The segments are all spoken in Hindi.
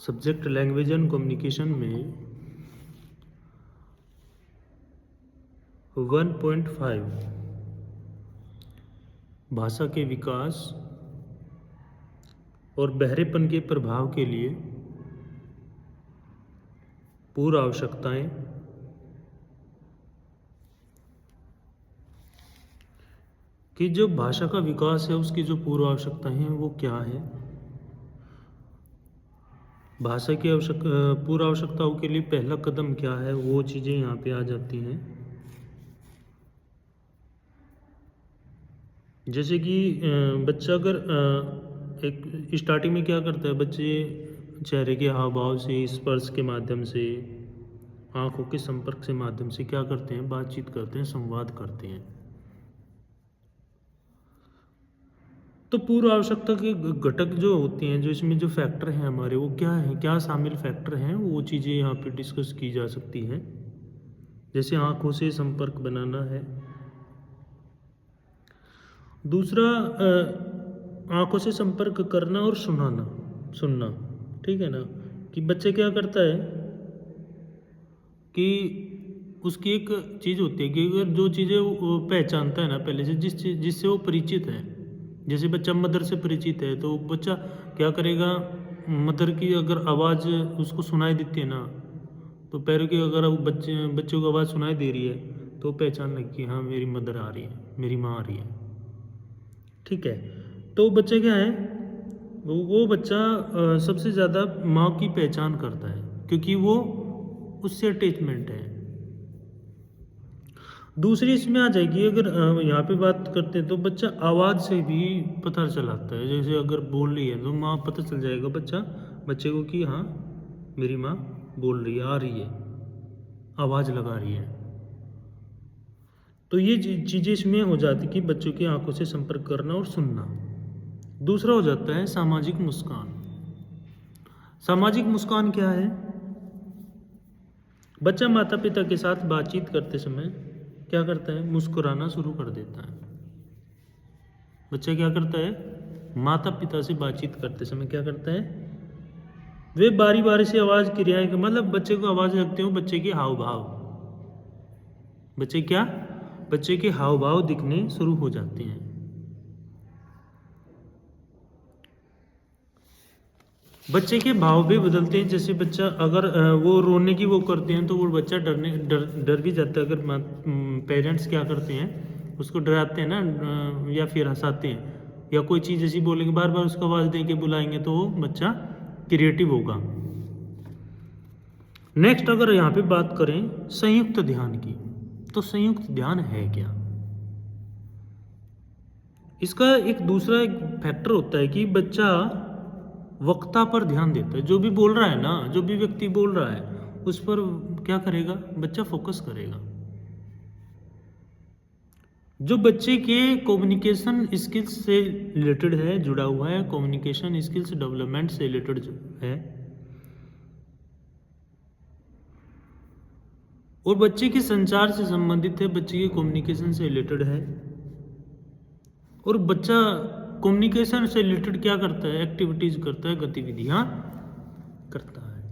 सब्जेक्ट लैंग्वेज एंड कम्युनिकेशन में 1.5 भाषा के विकास और बहरेपन के प्रभाव के लिए पूर्व आवश्यकताएं कि जो भाषा का विकास है उसकी जो पूर्व आवश्यकताएं हैं वो क्या है। भाषा की पूर्व आवश्यकताओं के लिए पहला कदम क्या है, वो चीज़ें यहाँ पे आ जाती हैं। जैसे कि बच्चा अगर एक स्टार्टिंग में क्या करता है, बच्चे चेहरे के हाव भाव से, स्पर्श के माध्यम से, आंखों के संपर्क से माध्यम से क्या करते हैं, बातचीत करते हैं, संवाद करते हैं। तो पूर्व आवश्यकता के घटक जो होते हैं, जो इसमें जो फैक्टर हैं हमारे, वो क्या है, क्या शामिल फैक्टर हैं, वो चीज़ें यहाँ पे डिस्कस की जा सकती हैं। जैसे आंखों से संपर्क बनाना है। दूसरा आंखों से संपर्क करना और सुनना, ठीक है ना। कि बच्चे क्या करता है कि उसकी एक चीज़ होती है कि अगर जो चीज़ें वो पहचानता है ना पहले से, जिससे वो परिचित है। जैसे बच्चा मदर से परिचित है तो बच्चा क्या करेगा, मदर की अगर आवाज़ उसको सुनाई देती है ना, तो पैरों की अगर वो बच्चों को आवाज़ सुनाई दे रही है तो पहचान लगी कि हाँ मेरी मदर आ रही है, मेरी माँ आ रही है, ठीक है। तो बच्चा क्या है, वो बच्चा सबसे ज़्यादा माँ की पहचान करता है क्योंकि वो उससे अटैचमेंट है। दूसरी इसमें आ जाएगी, अगर यहाँ पे बात करते हैं तो बच्चा आवाज़ से भी पता चलाता है। जैसे अगर बोल रही है तो माँ पता चल जाएगा बच्चे को कि हाँ मेरी माँ बोल रही है, आ रही है, आवाज़ लगा रही है। तो ये चीज़ें इसमें हो जाती कि बच्चों की आंखों से संपर्क करना और सुनना। दूसरा हो जाता है सामाजिक मुस्कान। सामाजिक मुस्कान क्या है, बच्चा माता पिता के साथ बातचीत करते समय क्या करता है, मुस्कुराना शुरू कर देता है। बच्चा क्या करता है, माता पिता से बातचीत करते समय क्या करता है, वे बारी बारी से आवाज़ क्रियाएं, मतलब बच्चे को आवाज़ लगते हो, बच्चे के हाव भाव, बच्चे के हाव भाव दिखने शुरू हो जाते हैं। बच्चे के भाव भी बदलते हैं। जैसे बच्चा अगर वो रोने की वो करते हैं तो वो बच्चा डर भी जाता है। अगर पेरेंट्स क्या करते हैं, उसको डराते हैं ना, या फिर हंसाते हैं, या कोई चीज़ ऐसी बोलेंगे, बार बार उसको आवाज़ दे के बुलाएंगे तो वो बच्चा क्रिएटिव होगा। नेक्स्ट अगर यहाँ पे बात करें संयुक्त ध्यान की, तो संयुक्त ध्यान है क्या, इसका एक दूसरा एक फैक्टर होता है कि बच्चा वक्ता पर ध्यान देता है। जो भी बोल रहा है ना, जो भी व्यक्ति बोल रहा है उस पर क्या करेगा, बच्चा फोकस करेगा। जो बच्चे के कम्युनिकेशन स्किल्स से रिलेटेड है, जुड़ा हुआ है, कम्युनिकेशन स्किल्स डेवलपमेंट से रिलेटेड है, और बच्चे के संचार से संबंधित है, बच्चे के कम्युनिकेशन से रिलेटेड है। और बच्चा कम्युनिकेशन से रिलेटेड क्या करता है, एक्टिविटीज करता है, गतिविधियां करता है।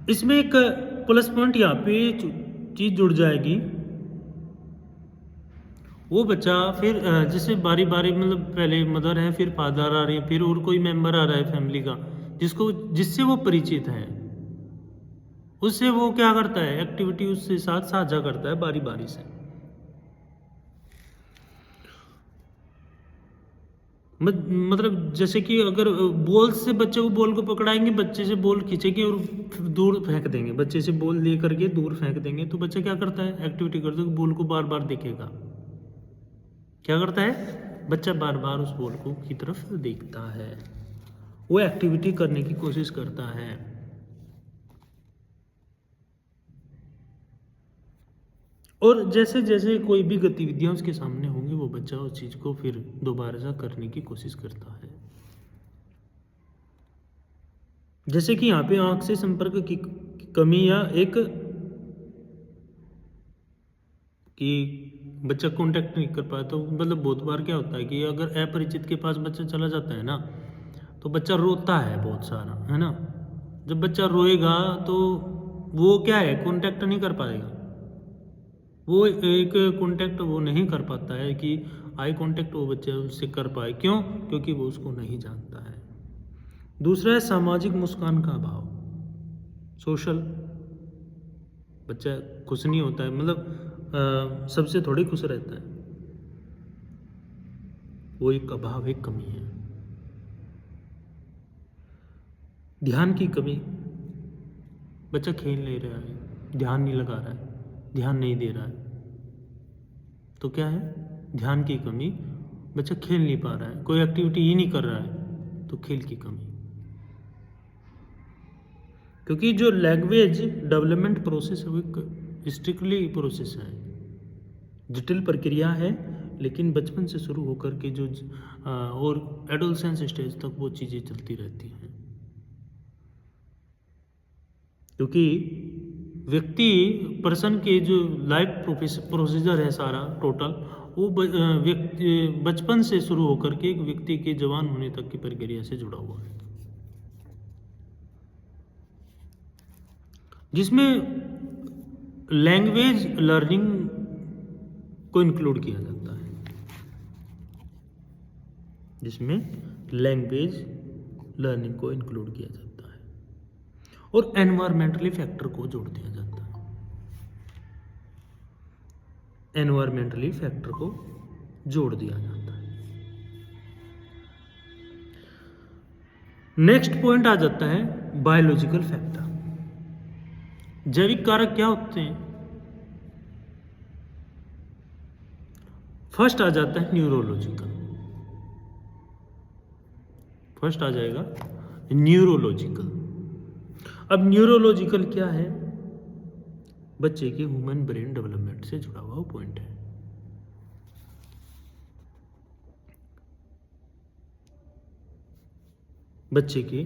इसमें एक प्लस पॉइंट यहाँ पे चीज जुड़ जाएगी, वो बच्चा फिर जैसे बारी बारी, मतलब पहले मदर है, फिर फादर आ रही है, फिर और कोई मेंबर आ रहा है फैमिली का, जिससे वो परिचित है, उससे वो क्या करता है, एक्टिविटी उससे साथ साझा करता है बारी बारी से। मतलब जैसे कि अगर बॉल से बच्चे को बॉल को पकड़ाएंगे, बच्चे से बॉल खींचेंगे और दूर फेंक देंगे, बच्चे से बॉल ले करके दूर फेंक देंगे, तो बच्चा क्या करता है, एक्टिविटी करता है, बॉल को बार बार देखेगा। क्या करता है, बच्चा बार बार उस बॉल को की तरफ देखता है, वो एक्टिविटी करने की कोशिश करता है। और जैसे जैसे कोई भी गतिविधियां उसके सामने होंगी, वो बच्चा उस चीज को फिर दोबारा करने की कोशिश करता है। जैसे कि यहाँ पे आंख से संपर्क की कमी, या एक कि बच्चा कांटेक्ट नहीं कर पाया, तो मतलब बहुत बार क्या होता है कि अगर अपरिचित के पास बच्चा चला जाता है ना, तो बच्चा रोता है बहुत सारा, है ना। जब बच्चा रोएगा तो वो क्या है, कांटेक्ट नहीं कर पाएगा, वो एक कांटेक्ट वो नहीं कर पाता है कि आई कांटेक्ट वो बच्चे उससे कर पाए। क्यों? क्योंकि वो उसको नहीं जानता है। दूसरा है सामाजिक मुस्कान का अभाव, सोशल। बच्चा खुश नहीं होता है, मतलब सबसे थोड़ी खुश रहता है, वो एक अभाव, एक कमी है। ध्यान की कमी, बच्चा खेल नहीं रहा है, ध्यान नहीं लगा रहा है, ध्यान नहीं दे रहा है, तो क्या है, ध्यान की कमी। बच्चा खेल नहीं पा रहा है, कोई एक्टिविटी ही नहीं कर रहा है, तो खेल की कमी। क्योंकि जो लैंग्वेज डेवलपमेंट प्रोसेस है वो एक स्ट्रिक्टली प्रोसेस है, जटिल प्रक्रिया है, लेकिन बचपन से शुरू होकर के जो और एडोलसेंस स्टेज तक वो चीज़ें चलती रहती हैं। क्योंकि व्यक्ति पर्सन के जो लाइफ प्रोसीजर है सारा टोटल, वो व्यक्ति बचपन से शुरू होकर के एक व्यक्ति के जवान होने तक की प्रक्रिया से जुड़ा हुआ है, जिसमें लैंग्वेज लर्निंग को इंक्लूड किया जाता है, जिसमें लैंग्वेज लर्निंग को इंक्लूड किया जाता है और एनवायरमेंटली फैक्टर को जोड़ दिया जाता है, एनवायरमेंटली फैक्टर को जोड़ दिया जाता है। नेक्स्ट पॉइंट आ जाता है बायोलॉजिकल फैक्टर। जैविक कारक क्या होते हैं? फर्स्ट आ जाता है न्यूरोलॉजिकल, फर्स्ट आ जाएगा न्यूरोलॉजिकल। अब न्यूरोलॉजिकल क्या है? बच्चे के ह्यूमन ब्रेन डेवलपमेंट से जुड़ा हुआ पॉइंट है। बच्चे के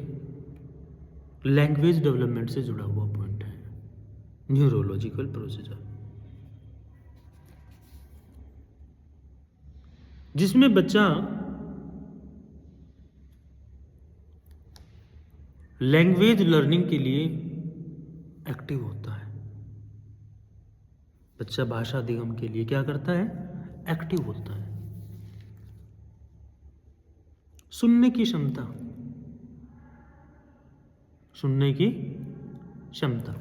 लैंग्वेज डेवलपमेंट से जुड़ा हुआ पॉइंट है न्यूरोलॉजिकल प्रोसीजर, जिसमें बच्चा लैंग्वेज लर्निंग के लिए एक्टिव होता है। बच्चा भाषा अधिगम के लिए क्या करता है? एक्टिव होता है। सुनने की क्षमता, सुनने की क्षमता,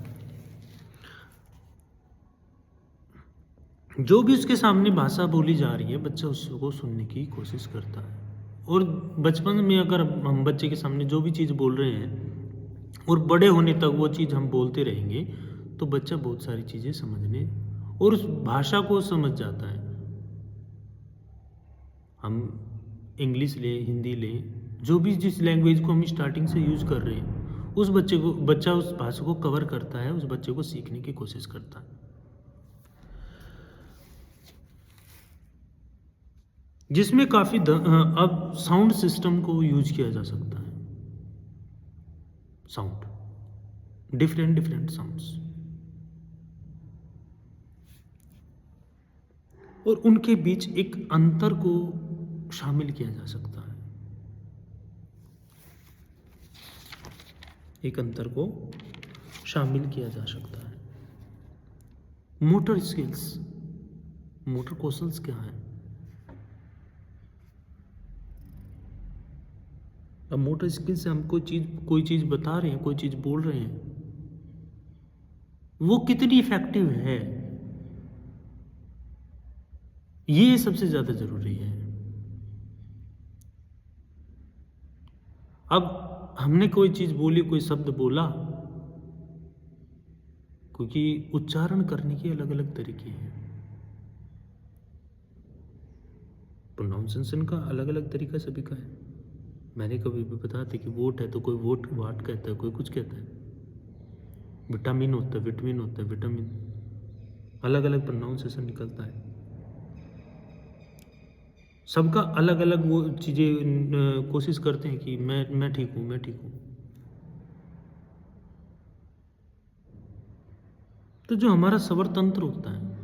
जो भी उसके सामने भाषा बोली जा रही है, बच्चा उसको सुनने की कोशिश करता है। और बचपन में अगर हम बच्चे के सामने जो भी चीज़ बोल रहे हैं और बड़े होने तक वो चीज़ हम बोलते रहेंगे, तो बच्चा बहुत सारी चीज़ें समझने और उस भाषा को समझ जाता है। हम इंग्लिश लें, हिंदी लें, जो भी जिस लैंग्वेज को हम स्टार्टिंग से यूज़ कर रहे हैं, उस बच्चा उस भाषा को कवर करता है, उस बच्चे को सीखने की कोशिश करता है, जिसमें काफ़ी अब साउंड सिस्टम को यूज किया जा सकता है। साउंड, डिफरेंट साउंड्स, और उनके बीच एक अंतर को शामिल किया जा सकता है, एक अंतर को शामिल किया जा सकता है। मोटर स्किल्स, मोटर कौशल्स क्या है? अब मोटर स्किल से हम कोई चीज़ बता रहे हैं, कोई चीज़ बोल रहे हैं, वो कितनी इफेक्टिव है, ये सबसे ज़्यादा ज़रूरी है। अब हमने कोई चीज़ बोली, कोई शब्द बोला, क्योंकि उच्चारण करने के अलग अलग तरीके हैं, प्रोनाउंसिएशन का अलग अलग तरीका सभी का है। मैंने कभी भी बताते कि वोट है तो कोई वोट वाट कहता है, कोई कुछ कहता है। विटामिन होता है, विटामिन होता है, विटामिन, अलग अलग प्रोनाउंसिएशन निकलता है। सबका अलग अलग वो चीज़ें कोशिश करते हैं कि मैं ठीक हूँ, मैं ठीक हूँ। तो जो हमारा स्वर तंत्र होता है,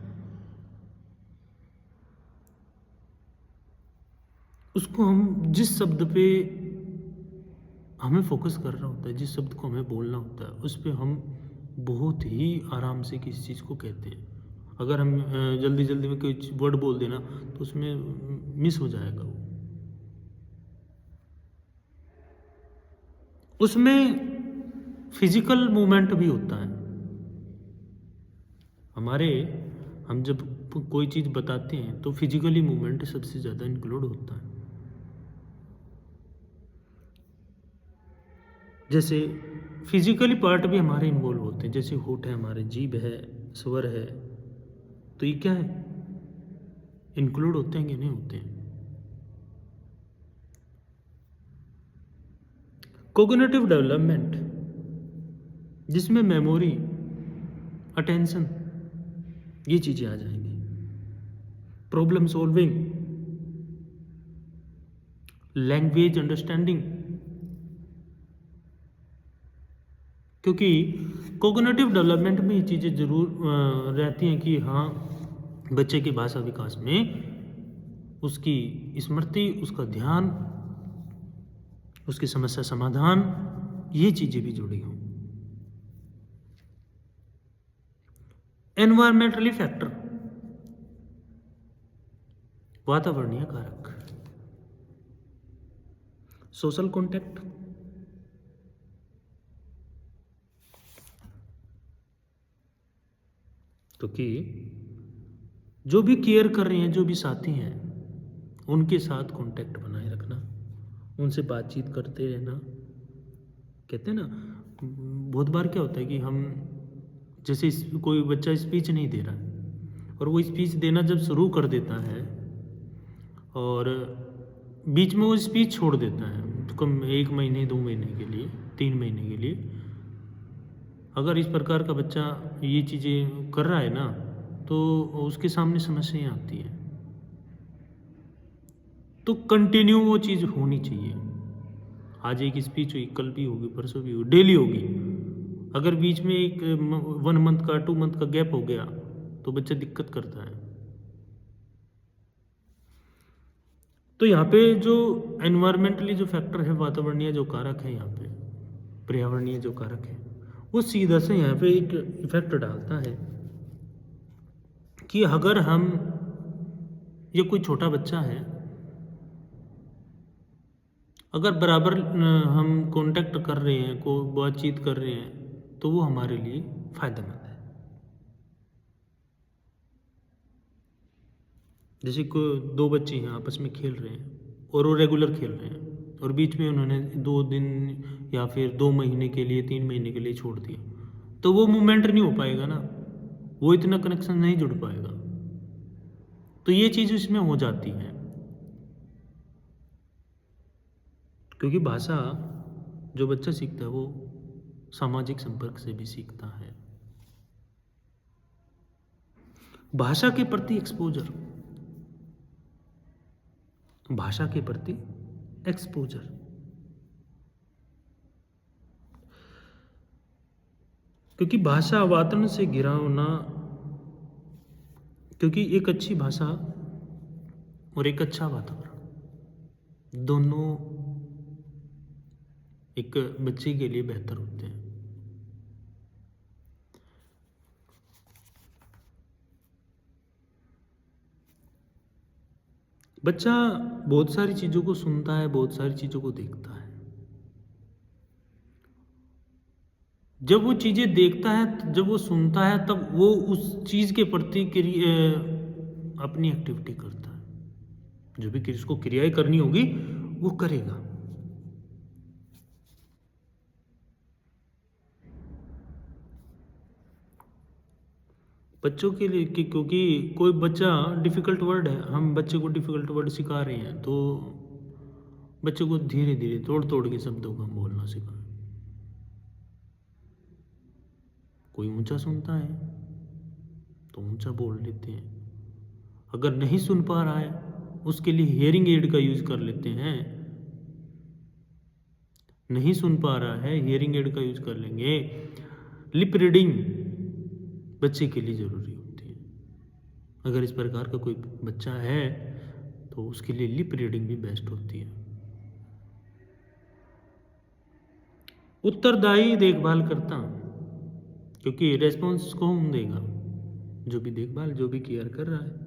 उसको हम जिस शब्द पे हमें फोकस करना होता है, जिस शब्द को हमें बोलना होता है उस पे हम बहुत ही आराम से किसी चीज़ को कहते हैं। अगर हम जल्दी जल्दी में कोई वर्ड बोल देना तो उसमें मिस हो जाएगा वो। उसमें फिजिकल मूवमेंट भी होता है हमारे। हम जब कोई चीज़ बताते हैं तो फिजिकली मूवमेंट सबसे ज़्यादा इंक्लूड होता है। जैसे फिजिकली पार्ट भी हमारे इन्वॉल्व होते हैं, जैसे होठ है हमारे, जीभ है, स्वर है, तो ये क्या है, इंक्लूड होते हैं कि नहीं होते हैं। कोग्निटिव डेवलपमेंट, जिसमें मेमोरी, अटेंशन, ये चीज़ें आ जाएंगी। प्रॉब्लम सॉल्विंग, लैंग्वेज अंडरस्टैंडिंग, क्योंकि कोग्निटिव डेवलपमेंट में ये चीज़ें ज़रूर रहती हैं कि हाँ, बच्चे के भाषा विकास में उसकी स्मृति, उसका ध्यान, उसकी समस्या समाधान, ये चीज़ें भी जुड़ी हों। एनवायरमेंटली फैक्टर, वातावरणीय कारक, सोशल कॉन्टैक्ट, क्योंकि जो भी केयर कर रहे हैं, जो भी साथी हैं, उनके साथ कांटेक्ट बनाए रखना, उनसे बातचीत करते रहना। कहते हैं ना, बहुत बार क्या होता है कि हम जैसे कोई बच्चा स्पीच नहीं दे रहा है और वो स्पीच देना जब शुरू कर देता है और बीच में वो स्पीच छोड़ देता है, तो कम 1 महीने 2 महीने के लिए, 3 महीने के लिए, अगर इस प्रकार का बच्चा ये चीज़ें कर रहा है ना, तो उसके सामने समस्याएं आती हैं। तो कंटिन्यू वो चीज़ होनी चाहिए। आज एक स्पीच हुई, कल भी होगी, परसों भी होगी, डेली होगी। अगर बीच में एक 1 मंथ का 2 मंथ का गैप हो गया तो बच्चा दिक्कत करता है। तो यहाँ पे जो एनवायरमेंटली जो फैक्टर है, वातावरणीय जो कारक है, यहाँ पे पर्यावरणीय जो कारक है, वो सीधा से यहाँ पे एक इफेक्ट डालता है कि अगर हम, ये कोई छोटा बच्चा है, अगर बराबर हम कांटेक्ट कर रहे हैं, को बातचीत कर रहे हैं, तो वो हमारे लिए फ़ायदेमंद है। जैसे कोई 2 बच्चे हैं आपस में खेल रहे हैं और वो रेगुलर खेल रहे हैं और बीच में उन्होंने 2 दिन या फिर 2 महीने के लिए, 3 महीने के लिए छोड़ दिया, तो वो मूवमेंट नहीं हो पाएगा ना, वो इतना कनेक्शन नहीं जुड़ पाएगा। तो ये चीज़ इसमें हो जाती है, क्योंकि भाषा जो बच्चा सीखता है वो सामाजिक संपर्क से भी सीखता है। भाषा के प्रति एक्सपोजर, भाषा के प्रति एक्सपोजर, क्योंकि भाषा वातावरण से घिरा होना, क्योंकि एक अच्छी भाषा और एक अच्छा वातावरण दोनों एक बच्चे के लिए बेहतर होते हैं। बच्चा बहुत सारी चीज़ों को सुनता है, बहुत सारी चीज़ों को देखता है। जब वो चीज़ें देखता है, जब वो सुनता है, तब वो उस चीज़ के प्रति अपनी एक्टिविटी करता है। जो भी उसको क्रियाएं करनी होगी वो करेगा। बच्चों के लिए क्योंकि कोई बच्चा डिफ़िकल्ट वर्ड है, हम बच्चे को डिफ़िकल्ट वर्ड सिखा रहे हैं, तो बच्चे को धीरे धीरे तोड़ तोड़ के शब्दों को हम बोलना सिखाएं। कोई ऊंचा सुनता है तो ऊंचा बोल लेते हैं, अगर नहीं सुन पा रहा है उसके लिए हियरिंग एड का यूज़ कर लेते हैं। नहीं सुन पा रहा है, हियरिंग एड का यूज़ कर लेंगे। लिप रीडिंग बच्चे के लिए ज़रूरी होती है। अगर इस प्रकार का कोई बच्चा है तो उसके लिए लिप रीडिंग भी बेस्ट होती है। उत्तरदायी देखभाल करता, क्योंकि रेस्पॉन्स कौन देगा? जो भी देखभाल, जो भी केयर कर रहा है।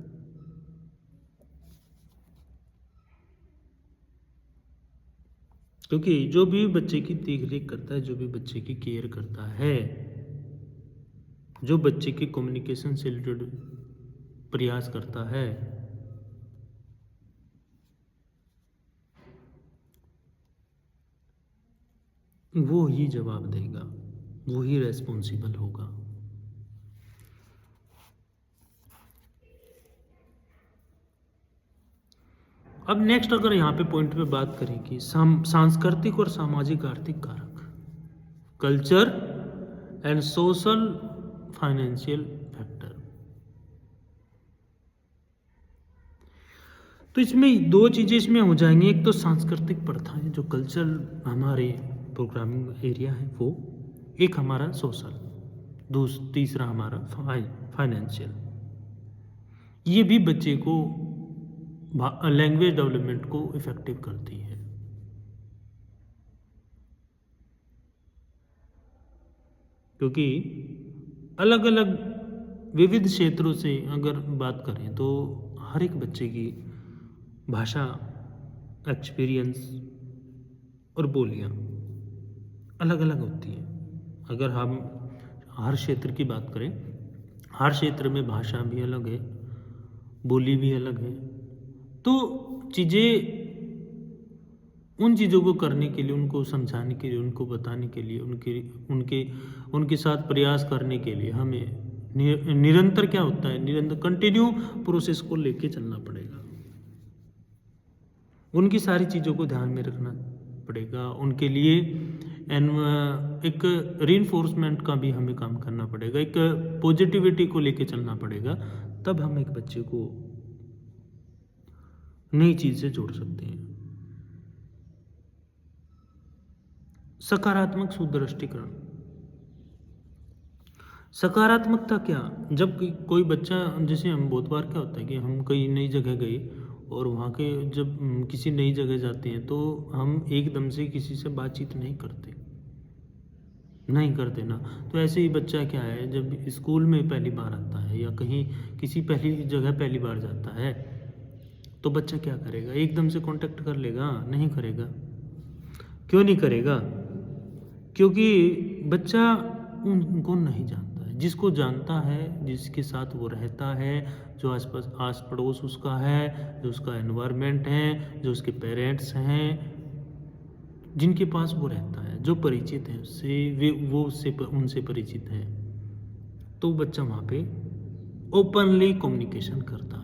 क्योंकि जो भी बच्चे की देख रेख करता है, जो भी बच्चे की केयर करता है, जो बच्चे की कम्युनिकेशन से रिलेटेड प्रयास करता है, वो ही जवाब देगा, वो ही रेस्पॉन्सिबल होगा। अब नेक्स्ट अगर यहाँ पे पॉइंट पे बात करें कि सांस्कृतिक और सामाजिक आर्थिक कारक, culture and social financial factor. तो इसमें दो चीज़ें इसमें हो जाएंगी, एक तो सांस्कृतिक प्रथाएं जो कल्चर हमारे प्रोग्रामिंग एरिया है वो, एक हमारा सोशल, तीसरा हमारा फाइनेंशियल। ये भी बच्चे को लैंग्वेज डेवलपमेंट को इफेक्टिव करती है। क्योंकि अलग अलग विविध क्षेत्रों से अगर बात करें तो हर एक बच्चे की भाषा, एक्सपीरियंस और बोलियां अलग अलग होती हैं। अगर हम हर क्षेत्र की बात करें, हर क्षेत्र में भाषा भी अलग है, बोली भी अलग है। तो चीज़ें, उन चीज़ों को करने के लिए, उनको समझाने के लिए, उनको बताने के लिए, उनके उनके उनके साथ प्रयास करने के लिए हमें निरंतर क्या होता है, निरंतर कंटिन्यू प्रोसेस को लेके चलना पड़ेगा। उनकी सारी चीज़ों को ध्यान में रखना पड़ेगा। उनके लिए एक रीइंफोर्समेंट का भी हमें काम करना पड़ेगा, एक पॉजिटिविटी को लेके चलना पड़ेगा। तब हम एक बच्चे को नई चीज़ से जोड़ सकते हैं। सकारात्मक सुदृष्टिकरण। सकारात्मकता क्या? जब कोई बच्चा, जैसे हम बहुत बार क्या होता है कि हम कहीं नई जगह गए और वहाँ के जब किसी नई जगह जाते हैं तो हम एकदम से किसी से बातचीत नहीं करते ना। तो ऐसे ही बच्चा क्या है, जब स्कूल में पहली बार आता है या कहीं किसी पहली जगह पहली बार जाता है तो बच्चा क्या करेगा? एकदम से कांटेक्ट कर लेगा? नहीं करेगा। क्यों नहीं करेगा? क्योंकि बच्चा उनको नहीं जानता है। जिसको जानता है, जिसके साथ वो रहता है, जो आसपास आस पड़ोस उसका है, जो उसका एनवायरनमेंट है, जो उसके पेरेंट्स हैं, जिनके पास वो रहता है, जो परिचित है उससे, वो उनसे परिचित है, तो बच्चा वहाँ पे ओपनली कम्युनिकेशन करता है।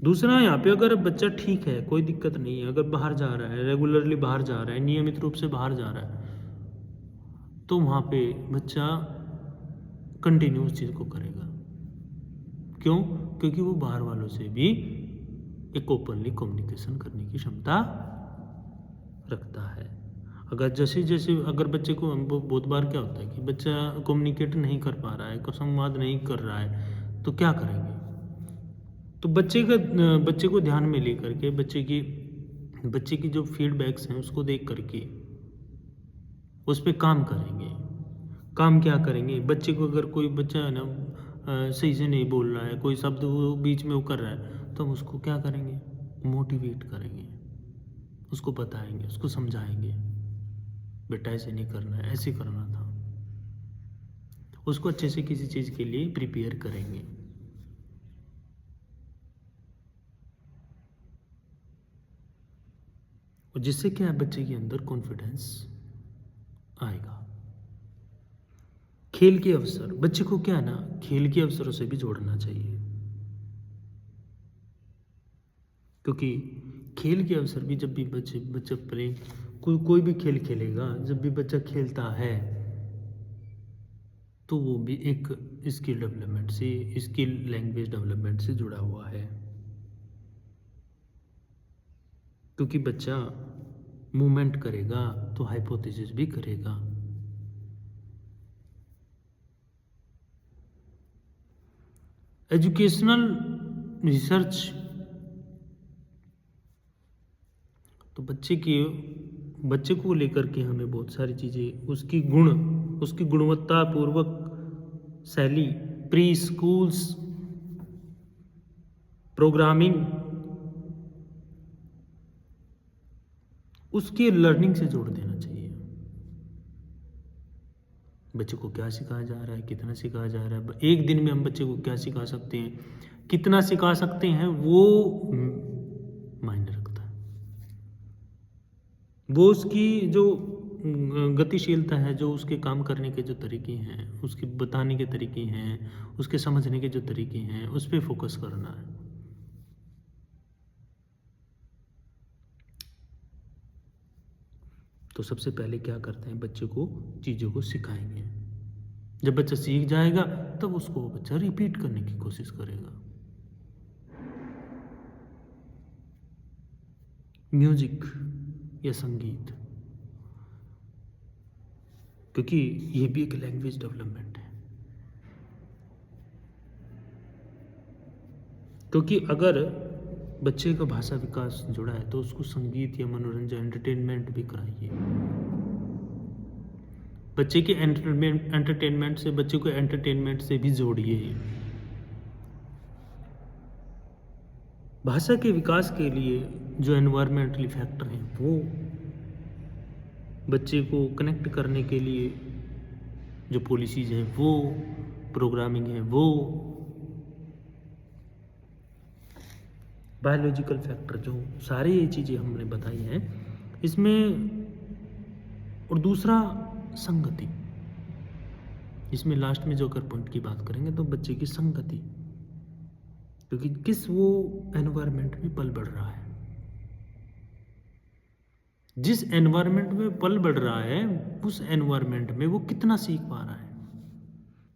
दूसरा, यहाँ पे अगर बच्चा ठीक है, कोई दिक्कत नहीं है, अगर बाहर जा रहा है, रेगुलरली बाहर जा रहा है, नियमित रूप से बाहर जा रहा है, तो वहाँ पे बच्चा कंटिन्यू उस चीज़ को करेगा। क्यों? क्योंकि वो बाहर वालों से भी एक ओपनली कम्युनिकेशन करने की क्षमता रखता है। अगर जैसे जैसे अगर बच्चे को, बहुत बार क्या होता है कि बच्चा कम्युनिकेट नहीं कर पा रहा है, संवाद नहीं कर रहा है, तो क्या करेंगे? तो बच्चे को ध्यान में लेकर के, बच्चे की जो फीडबैक्स हैं उसको देख करके उस पर काम करेंगे। काम क्या करेंगे? बच्चे को, अगर कोई बच्चा है ना सही से नहीं बोल रहा है, कोई शब्द वो बीच में वो कर रहा है, तो हम उसको क्या करेंगे? मोटिवेट करेंगे, उसको बताएंगे, उसको समझाएंगे, बेटा ऐसे नहीं करना है, ऐसे करना था। उसको अच्छे से किसी चीज़ के लिए प्रिपेयर करेंगे। और जिससे क्या है, बच्चे के अंदर कॉन्फिडेंस आएगा। खेल के अवसर, बच्चे को क्या है ना, खेल के अवसरों से भी जोड़ना चाहिए। क्योंकि खेल के अवसर भी, जब भी बच्चा प्ले कोई भी खेल खेलेगा, जब भी बच्चा खेलता है तो वो भी एक स्किल डेवलपमेंट से, स्किल लैंग्वेज डेवलपमेंट से जुड़ा हुआ है। क्योंकि बच्चा मूवमेंट करेगा तो हाइपोथेसिस भी करेगा। एजुकेशनल रिसर्च तो बच्चे को लेकर के हमें बहुत सारी चीज़ें, उसकी गुणवत्तापूर्वक शैली, प्री स्कूल्स प्रोग्रामिंग, उसकी लर्निंग से जोड़ देना चाहिए। बच्चे को क्या सिखाया जा रहा है, कितना सिखाया जा रहा है, एक दिन में हम बच्चे को क्या सिखा सकते हैं, कितना सिखा सकते हैं, वो मायने रखता है। वो उसकी जो गतिशीलता है, जो उसके काम करने के जो तरीके हैं, उसके बताने के तरीके हैं, उसके समझने के जो तरीके हैं, उस पर फोकस करना है। तो सबसे पहले क्या करते हैं, बच्चे को चीज़ों को सिखाएंगे। जब बच्चा सीख जाएगा तब उसको बच्चा रिपीट करने की कोशिश करेगा। म्यूजिक या संगीत, क्योंकि ये भी एक लैंग्वेज डेवलपमेंट है। क्योंकि अगर बच्चे का भाषा विकास जुड़ा है तो उसको संगीत या मनोरंजन, एंटरटेनमेंट भी कराइए। बच्चे के बच्चे को एंटरटेनमेंट से भी जोड़िए। भाषा के विकास के लिए जो एनवायरमेंटली फैक्टर हैं, वो बच्चे को कनेक्ट करने के लिए जो पॉलिसीज हैं, वो प्रोग्रामिंग है, वो बायोलॉजिकल फैक्टर, जो सारी ये चीज़ें हमने बताई हैं इसमें। और दूसरा संगति, इसमें लास्ट में जो अगर पॉइंट की बात करेंगे तो बच्चे की संगति, क्योंकि किस वो एनवायरनमेंट में पल बढ़ रहा है, जिस एनवायरनमेंट में पल बढ़ रहा है उस एनवायरनमेंट में वो कितना सीख पा रहा है,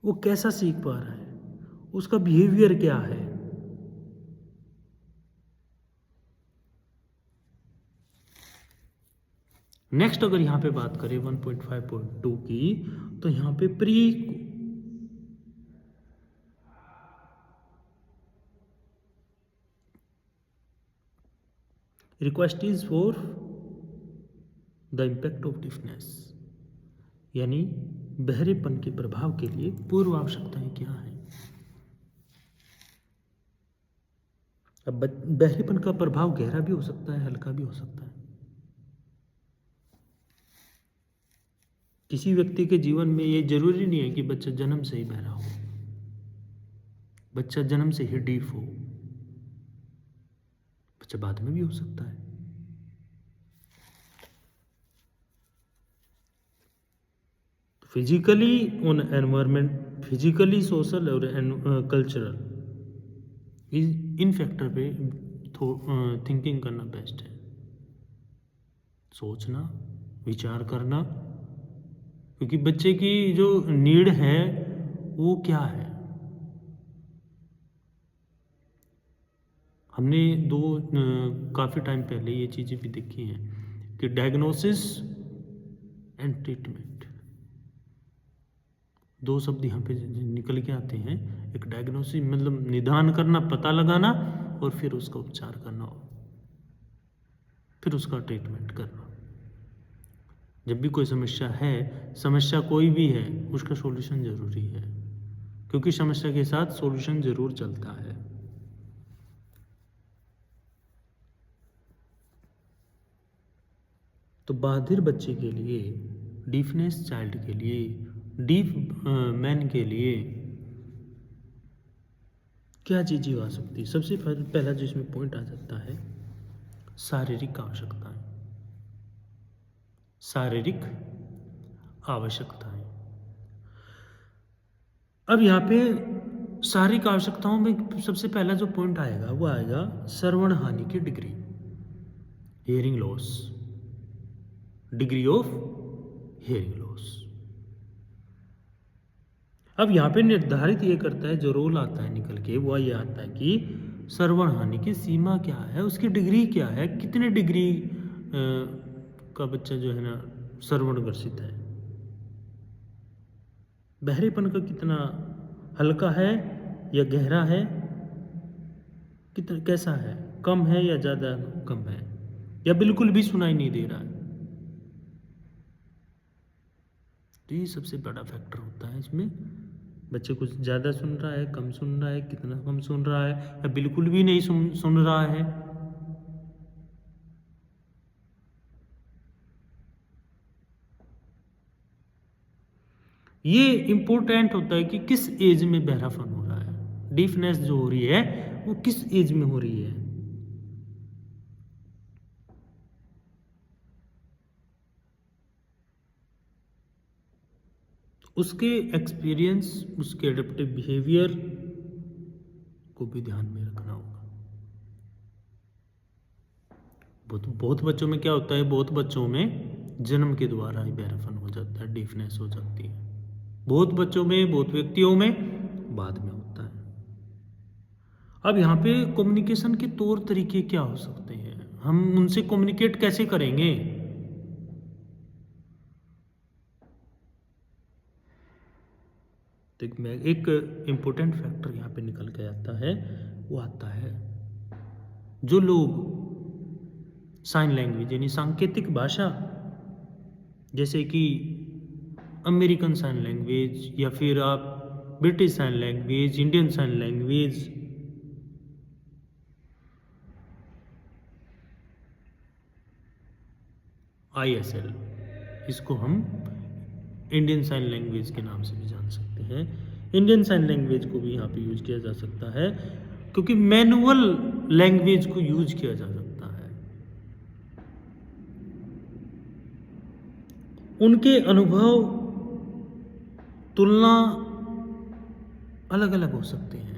वो कैसा सीख पा रहा है, उसका बिहेवियर क्या है। नेक्स्ट अगर यहाँ पे बात करें 1.5.2 की, तो यहाँ पे pre request is for the impact of deafness, यानी बहरेपन के प्रभाव के लिए पूर्व आवश्यकताएं क्या है। अब बहरेपन का प्रभाव गहरा भी हो सकता है, हल्का भी हो सकता है। किसी व्यक्ति के जीवन में ये जरूरी नहीं है कि बच्चा जन्म से ही बहरा हो, बच्चा जन्म से ही डीफ हो, बच्चा बाद में भी हो सकता है। Physically on environment, physically, social और कल्चरल, इन फैक्टर पे थिंकिंग करना बेस्ट है। सोचना, विचार करना, क्योंकि बच्चे की जो नीड है वो क्या है। हमने काफ़ी टाइम पहले ये चीज़ें भी देखी हैं कि डायग्नोसिस एंड ट्रीटमेंट, दो शब्द यहाँ पे निकल के आते हैं। एक डायग्नोसिस मतलब निदान करना, पता लगाना, और फिर उसका उपचार करना, फिर उसका ट्रीटमेंट करना। जब भी कोई समस्या है, समस्या कोई भी है, उसका सॉल्यूशन ज़रूरी है, क्योंकि समस्या के साथ सॉल्यूशन ज़रूर चलता है। तो बधिर बच्चे के लिए, डीफनेस चाइल्ड के लिए, डीफ मैन के लिए क्या चीज़ें आ सकती है। सबसे पहला जो इसमें पॉइंट आ सकता है, शारीरिक आवश्यकताएं। शारीरिक आवश्यकताएं। अब यहाँ पे शारीरिक आवश्यकताओं में सबसे पहला जो पॉइंट आएगा वो आएगा श्रवण हानि की degree, hearing loss, degree of hearing loss. अब यहाँ पे निर्धारित ये करता है, जो रोल आता है निकल के, वो ये आता है कि श्रवण हानि की सीमा क्या है, उसकी डिग्री क्या है, कितने डिग्री का बच्चा जो है ना श्रवण ग्रसित है, बहरेपन का कितना हल्का है या गहरा है, कितना कैसा है, कम है या ज़्यादा कम है, या बिल्कुल भी सुनाई नहीं दे रहा है। तो ये सबसे बड़ा फैक्टर होता है इसमें। बच्चे कुछ ज़्यादा सुन रहा है, कम सुन रहा है, कितना कम सुन रहा है, या बिल्कुल भी नहीं सुन रहा है। ये इम्पोर्टेंट होता है कि किस एज में बहरापन हो रहा है, डीफनेस जो हो रही है वो किस एज में हो रही है। उसके एक्सपीरियंस, उसके एडेप्टिव बिहेवियर को भी ध्यान में रखना होगा। बहुत बच्चों में क्या होता है, बहुत बच्चों में जन्म के द्वारा ही बहरापन हो जाता है, डीफनेस हो जाती है। बहुत बच्चों में, बहुत व्यक्तियों में बाद में होता है। अब यहाँ पे कम्युनिकेशन के तौर तरीके क्या हो सकते हैं, हम उनसे कम्युनिकेट कैसे करेंगे। तो एक इम्पोर्टेंट फैक्टर यहाँ पे निकल के आता है, वो आता है जो लोग साइन लैंग्वेज यानी सांकेतिक भाषा, जैसे कि अमेरिकन साइन लैंग्वेज, या फिर आप British sign language, Indian sign language, ISL, इसको हम इंडियन साइन लैंग्वेज के नाम से भी जान सकते हैं। इंडियन साइन लैंग्वेज को भी यहाँ पे यूज किया जा सकता है, क्योंकि मैनुअल लैंग्वेज को यूज किया जा सकता है। उनके अनुभव, तुलना अलग अलग हो सकते हैं।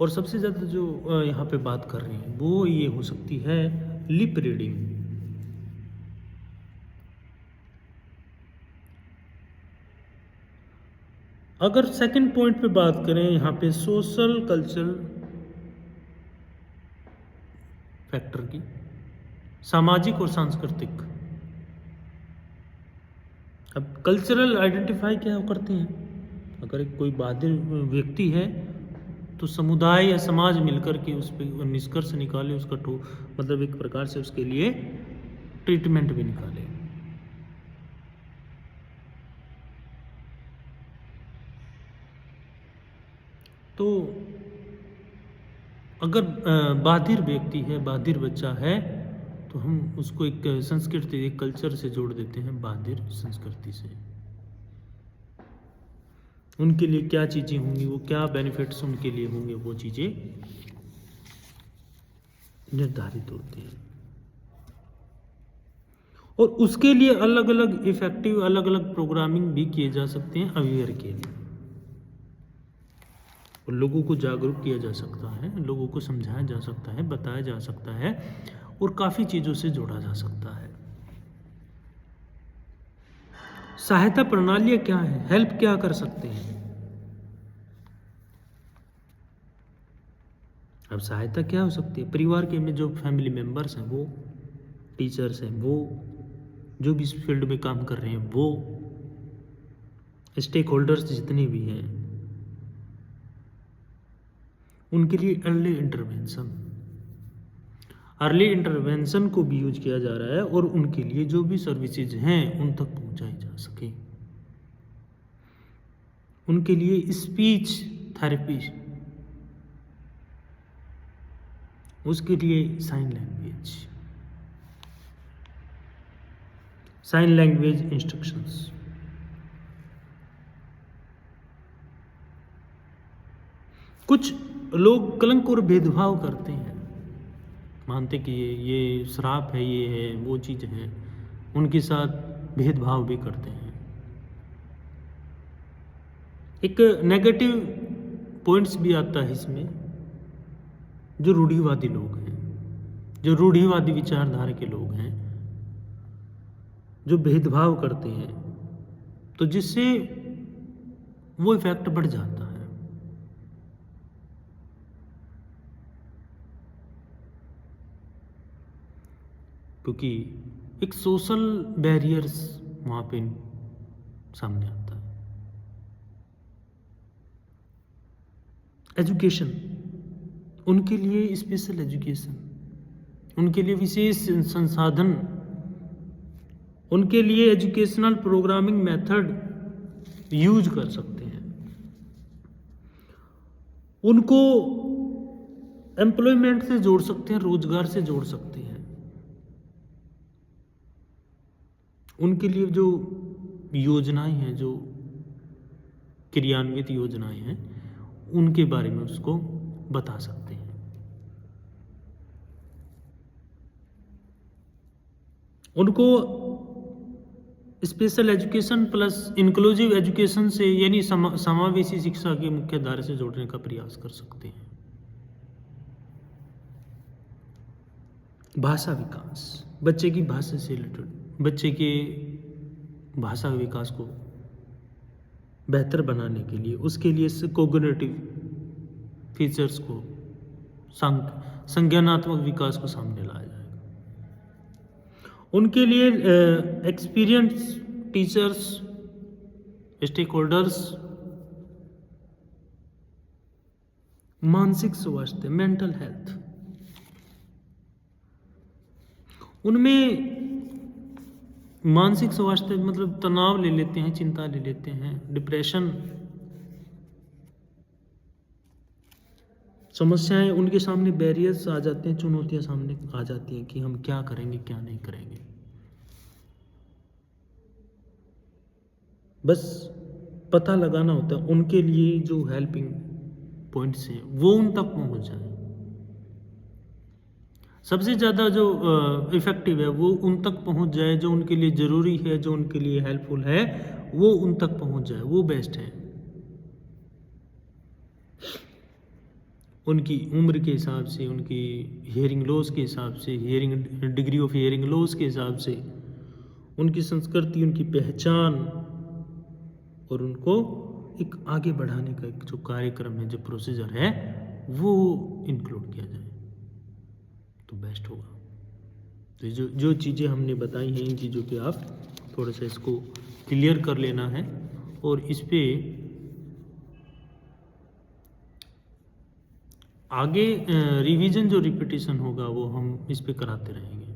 और सबसे ज़्यादा जो यहाँ पे बात कर रहे हैं वो ये हो सकती है लिप रीडिंग। अगर सेकंड पॉइंट पे बात करें यहाँ पे सोशल कल्चरल फैक्टर की, सामाजिक और सांस्कृतिक। अब कल्चरल आइडेंटिफाई क्या करते हैं, अगर कोई बाधिर व्यक्ति है तो समुदाय या समाज मिलकर के उस पर निष्कर्ष निकाले, उसका मतलब एक प्रकार से उसके लिए ट्रीटमेंट भी निकाले। तो अगर बाधिर व्यक्ति है, बाधिर बच्चा है, तो हम उसको एक संस्कृति, एक कल्चर से जोड़ देते हैं, बाधिर संस्कृति से। उनके लिए क्या चीज़ें होंगी, वो क्या बेनिफिट्स उनके लिए होंगे, वो चीज़ें निर्धारित होती हैं। और उसके लिए अलग अलग इफेक्टिव, अलग अलग प्रोग्रामिंग भी किए जा सकते हैं अवेयर के लिए। और लोगों को जागरूक किया जा सकता है, लोगों को समझाया जा सकता है, बताया जा सकता है, और काफ़ी चीज़ों से जोड़ा जा सकता है। सहायता प्रणालियाँ क्या है, हेल्प क्या कर सकते हैं। अब सहायता क्या हो सकती है, परिवार के में जो फैमिली मेंबर्स हैं, वो टीचर्स हैं, वो जो भी इस फील्ड में काम कर रहे हैं, वो स्टेक होल्डर्स जितने भी हैं, उनके लिए अर्ली इंटरवेंशन को भी यूज किया जा रहा है, और उनके लिए जो भी सर्विसेज हैं उन तक पहुंचाई जा सके। उनके लिए स्पीच थेरेपी, उसके लिए साइन लैंग्वेज इंस्ट्रक्शंस। कुछ लोग कलंक और भेदभाव करते हैं, मानते कि ये श्राप है, ये है, वो चीज़ है, उनके साथ भेदभाव भी करते हैं। एक नेगेटिव पॉइंट्स भी आता है इसमें, जो रूढ़िवादी लोग हैं, जो रूढ़िवादी विचारधारा के लोग हैं, जो भेदभाव करते हैं, तो जिससे वो इफेक्ट बढ़ जाता है। क्योंकि एक सोशल बैरियर्स वहाँ पे सामने आता है। एजुकेशन, उनके लिए स्पेशल एजुकेशन, उनके लिए विशेष संसाधन, उनके लिए एजुकेशनल प्रोग्रामिंग मेथड यूज कर सकते हैं। उनको एम्प्लॉयमेंट से जोड़ सकते हैं, रोजगार से जोड़ सकते हैं। उनके लिए जो योजनाएं हैं, जो क्रियान्वित योजनाएं हैं, उनके बारे में उसको बता सकते हैं। उनको special education plus inclusive education से यानी समावेशी शिक्षा की मुख्य धारा से जोड़ने का प्रयास कर सकते हैं। भाषा विकास, बच्चे की भाषा से रिलेटेड, बच्चे के भाषा विकास को बेहतर बनाने के लिए, उसके लिए कोग्निटिव फीचर्स को, संज्ञानात्मक विकास को सामने लाया जाएगा। उनके लिए एक्सपीरियंस टीचर्स, स्टेक होल्डर्स, मानसिक स्वास्थ्य, मेंटल हेल्थ, उनमें मानसिक स्वास्थ्य मतलब तनाव ले लेते हैं, चिंता ले लेते हैं, डिप्रेशन, समस्याएं, उनके सामने बैरियर्स आ जाते हैं, चुनौतियां सामने आ जाती हैं कि हम क्या करेंगे, क्या नहीं करेंगे। बस पता लगाना होता है उनके लिए जो हेल्पिंग पॉइंट्स हैं वो उन तक पहुंच जाए। सबसे ज़्यादा जो इफ़ेक्टिव है वो उन तक पहुंच जाए, जो उनके लिए ज़रूरी है, जो उनके लिए हेल्पफुल है, वो उन तक पहुंच जाए, वो बेस्ट है। उनकी उम्र के हिसाब से, उनकी हियरिंग लॉस के हिसाब से, डिग्री ऑफ हियरिंग लॉस के हिसाब से, उनकी संस्कृति, उनकी पहचान, और उनको एक आगे बढ़ाने का एक जो कार्यक्रम है, जो प्रोसीजर है, वो इंक्लूड किया जाए तो बेस्ट होगा। तो जो चीज़ें हमने बताई हैं, इन चीज़ों पे आप थोड़ा सा इसको क्लियर कर लेना है, और इस पे आगे रिवीजन जो रिपीटिशन होगा वो हम इस पे कराते रहेंगे।